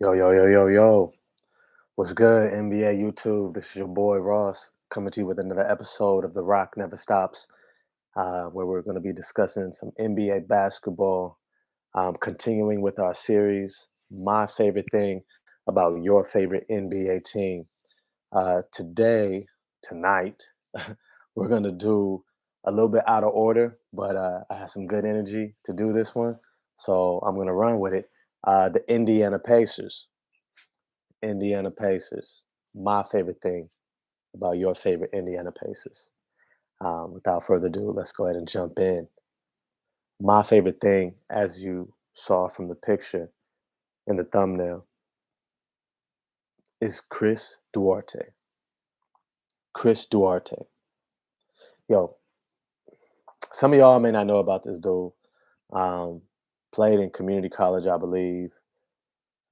Yo, yo, yo, yo, yo. What's good, NBA YouTube? This is your boy Ross coming to you with another episode of The Rock Never Stops, where we're going to be discussing some NBA basketball, continuing with our series, My Favorite Thing About Your Favorite NBA Team. Tonight, we're going to do a little bit out of order, but I have some good energy to do this one, so I'm going to run with it. The Indiana Pacers. Indiana Pacers. My favorite thing about your favorite Indiana Pacers. Without further ado, let's go ahead and jump in. My favorite thing, as you saw from the picture in the thumbnail, is Chris Duarte. Chris Duarte. Yo, some of y'all may not know about this dude. Um, Played in community college, I believe.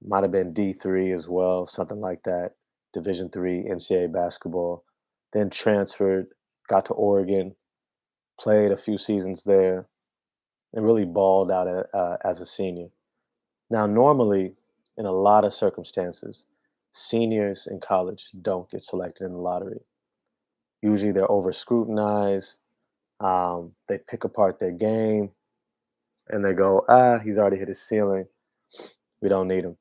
Might have been D3 as well, something like that. Division three NCAA basketball. Then transferred, got to Oregon, played a few seasons there, and really balled out as a senior. Now, normally, in a lot of circumstances, seniors in college don't get selected in the lottery. Usually, they're over scrutinized. They pick apart their game, and they go, he's already hit his ceiling. We don't need him.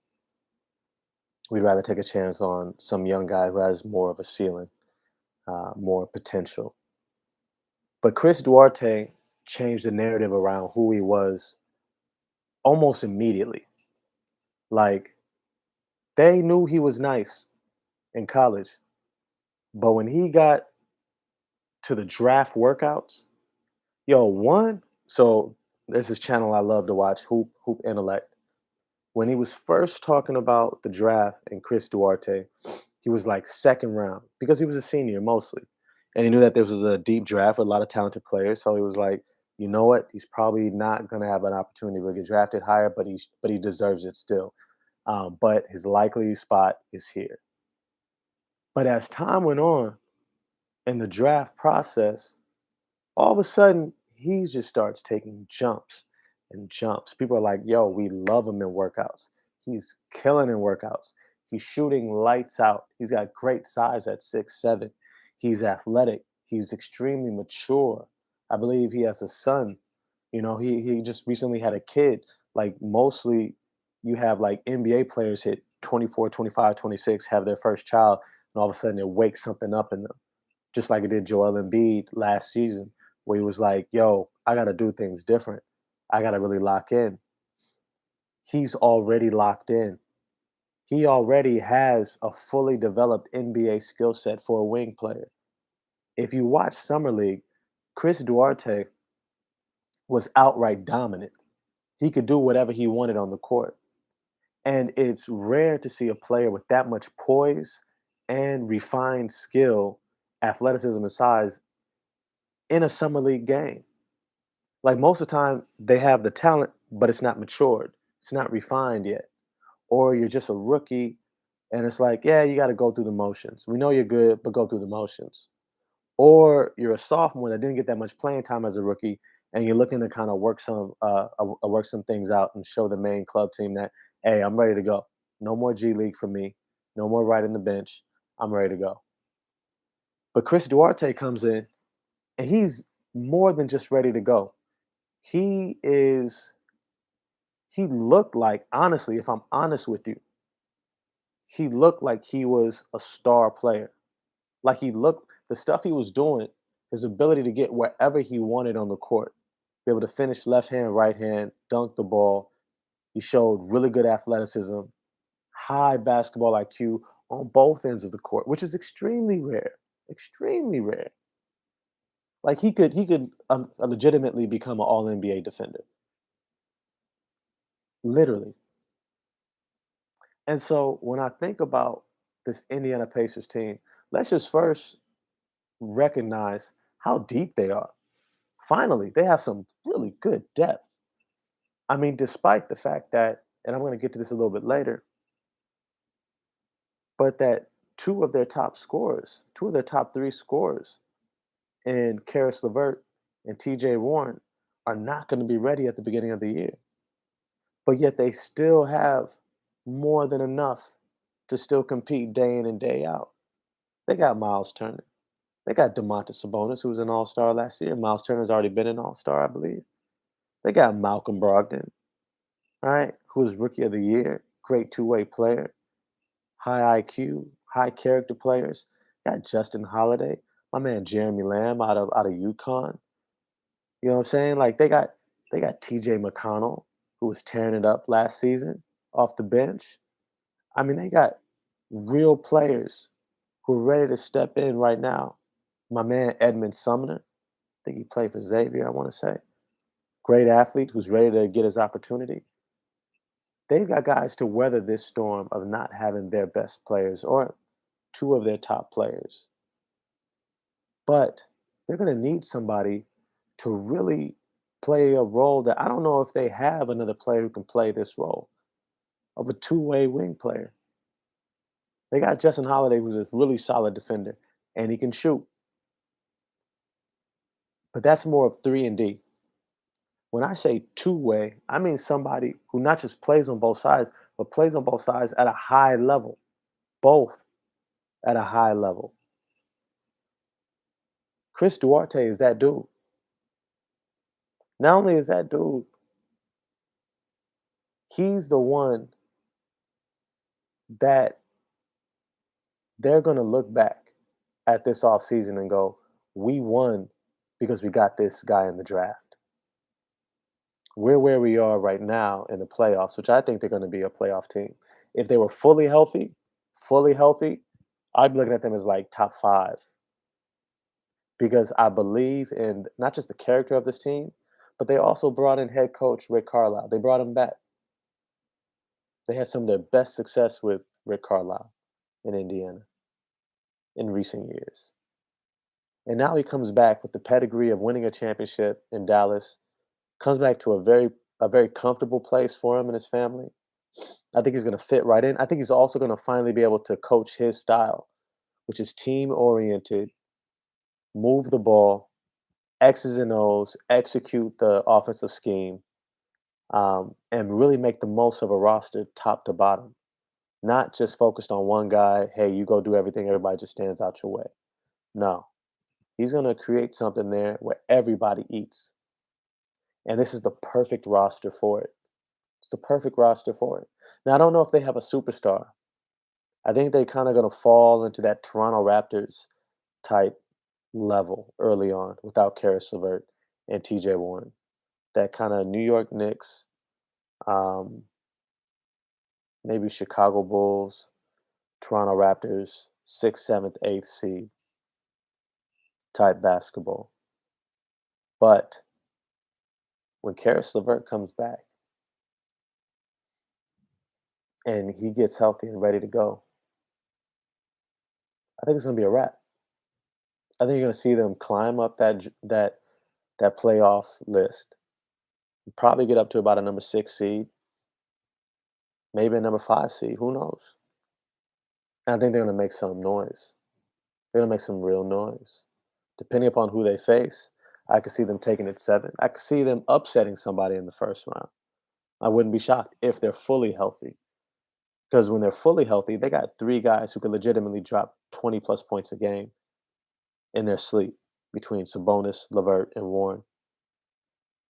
We'd rather take a chance on some young guy who has more of a ceiling, more potential. But Chris Duarte changed the narrative around who he was almost immediately. Like, they knew he was nice in college, but when he got to the draft workouts, yo, one, so there's this channel I love to watch, Hoop Intellect. When he was first talking about the draft and Chris Duarte, he was like second round because he was a senior mostly. And he knew that this was a deep draft with a lot of talented players. So he was like, you know what? He's probably not going to have an opportunity to get drafted higher, but he deserves it still. But his likely spot is here. But as time went on in the draft process, all of a sudden he just starts taking jumps and jumps. People are like, yo, we love him in workouts. He's killing in workouts. He's shooting lights out. He's got great size at 6'7". He's athletic. He's extremely mature. I believe he has a son. He just recently had a kid. Like mostly you have like NBA players hit 24, 25, 26, have their first child, and all of a sudden it wakes something up in them just like it did Joel Embiid last season, where he was like, "Yo, I got to do things different. I got to really lock in." He's already locked in. He already has a fully developed NBA skill set for a wing player. If you watch Summer League, Chris Duarte was outright dominant. He could do whatever he wanted on the court. And it's rare to see a player with that much poise and refined skill, athleticism, and size in a Summer League game. Like most of the time, they have the talent, but it's not matured. It's not refined yet. Or you're just a rookie, and it's like, yeah, you got to go through the motions. We know you're good, but go through the motions. Or you're a sophomore that didn't get that much playing time as a rookie, and you're looking to kind of work some things out and show the main club team that, hey, I'm ready to go. No more G League for me. No more riding the bench. I'm ready to go. But Chris Duarte comes in, and he's more than just ready to go. He is He looked like, honestly, if I'm honest with you, he looked like he was a star player. Like the stuff he was doing, his ability to get wherever he wanted on the court, be able to finish left hand, right hand, dunk the ball. He showed really good athleticism, high basketball IQ on both ends of the court, which is extremely rare. Extremely rare. Like he could legitimately become an All NBA defender, literally. And so when I think about this Indiana Pacers team, let's just first recognize how deep they are. Finally, they have some really good depth. I mean, despite the fact that, and I'm going to get to this a little bit later, but that two of their top three scorers in Karis LeVert and TJ Warren are not going to be ready at the beginning of the year. But yet they still have more than enough to still compete day in and day out. They got Miles Turner. They got Domantas Sabonis, who was an All-Star last year. Miles Turner's already been an All-Star, I believe. They got Malcolm Brogdon, right? Who was Rookie of the Year, great two-way player, high IQ, high character players. Got Justin Holiday, my man Jeremy Lamb out of UConn. You know what I'm saying? Like they got TJ McConnell, who was tearing it up last season off the bench. I mean, they got real players who are ready to step in right now. My man Edmund Sumner, I think he played for Xavier, I want to say. Great athlete who's ready to get his opportunity. They've got guys to weather this storm of not having their best players or two of their top players. But they're going to need somebody to really play a role that I don't know if they have another player who can play this role of a two-way wing player. They got Justin Holiday, who's a really solid defender, and he can shoot. But that's more of 3 and D. When I say two-way, I mean somebody who not just plays on both sides, but plays on both sides at a high level, both at a high level. Chris Duarte is that dude. Not only is that dude, he's the one that they're going to look back at this offseason and go, we won because we got this guy in the draft. We're where we are right now in the playoffs, which I think they're going to be a playoff team. If they were fully healthy, I'd be looking at them as like top five because I believe in not just the character of this team, but they also brought in head coach Rick Carlisle. They brought him back. They had some of their best success with Rick Carlisle in Indiana in recent years. And now he comes back with the pedigree of winning a championship in Dallas, comes back to a very comfortable place for him and his family. I think he's going to fit right in. I think he's also going to finally be able to coach his style, which is team oriented, move the ball, X's and O's, execute the offensive scheme, and really make the most of a roster top to bottom. Not just focused on one guy. Hey, you go do everything. Everybody just stands out your way. No, he's going to create something there where everybody eats. And this is the perfect roster for it. It's the perfect roster for it. Now, I don't know if they have a superstar. I think they kind of going to fall into that Toronto Raptors type level early on without Karis LeVert and TJ Warren. That kind of New York Knicks, um, maybe Chicago Bulls, Toronto Raptors, sixth, seventh, eighth seed type basketball. But when Karis LeVert comes back and he gets healthy and ready to go, I think it's gonna be a wrap. I think you're gonna see them climb up that playoff list, probably get up to about a number 6 seed, maybe a number 5 seed, who knows? And I think they're gonna make some noise. They're gonna make some real noise. Depending upon who they face, I could see them taking it 7. I could see them upsetting somebody in the first round. I wouldn't be shocked if they're fully healthy. Because when they're fully healthy, they got 3 guys who could legitimately drop 20 plus points a game in their sleep between Sabonis, LeVert, and Warren.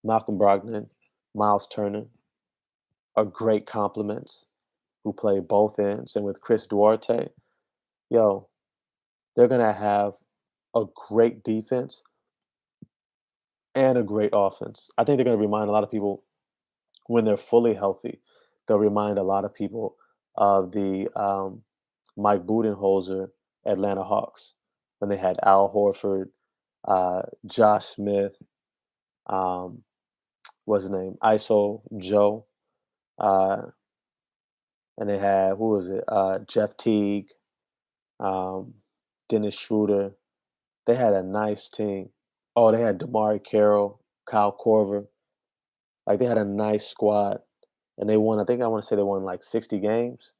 Malcolm Brogdon, Miles Turner are great compliments who play both ends. And with Chris Duarte, yo, they're going to have a great defense and a great offense. I think they're going to remind a lot of people when they're fully healthy, they'll remind a lot of people of the Mike Budenholzer Atlanta Hawks when they had Al Horford, Josh Smith, um, what's his name, ISO Joe, uh, and they had who was it, Jeff Teague, um, Dennis Schroeder. They had a nice team. Oh, they had Damari Carroll, Kyle Korver. Like they had a nice squad, and they won. I think I want to say they won like 60 games.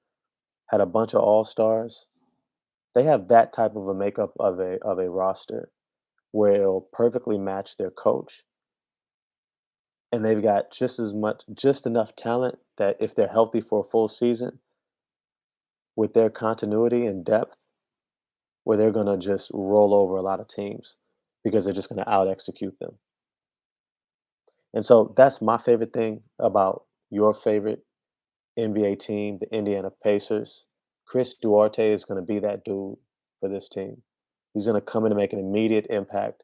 Had a bunch of all stars. They have that type of a makeup of a roster where it'll perfectly match their coach, and they've got just enough talent that if they're healthy for a full season, with their continuity and depth, where they're gonna just roll over a lot of teams because they're just gonna out execute them. And so that's my favorite thing about your favorite NBA team, the Indiana Pacers. Chris Duarte is going to be that dude for this team. He's going to come in and make an immediate impact.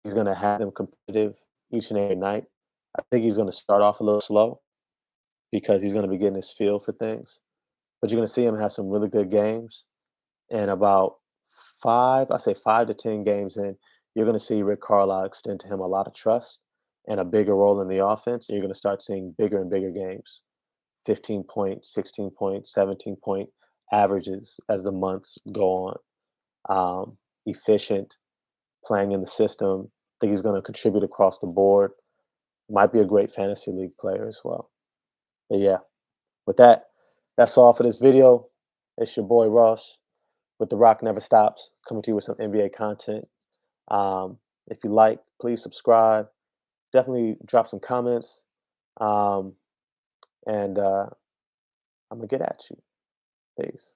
He's going to have them competitive each and every night. I think he's going to start off a little slow because he's going to be getting his feel for things. But you're going to see him have some really good games. And about I say 5 to 10 games in, you're going to see Rick Carlisle extend to him a lot of trust and a bigger role in the offense. And you're going to start seeing bigger and bigger games. 15 point, 16 point, 17-point averages as the months go on. Efficient, playing in the system. I think he's going to contribute across the board. Might be a great fantasy league player as well. But yeah, with that, that's all for this video. It's your boy Ross with The Rock Never Stops, coming to you with some NBA content. If you like, please subscribe. Definitely drop some comments. Um, and I'm going to get at you. Peace.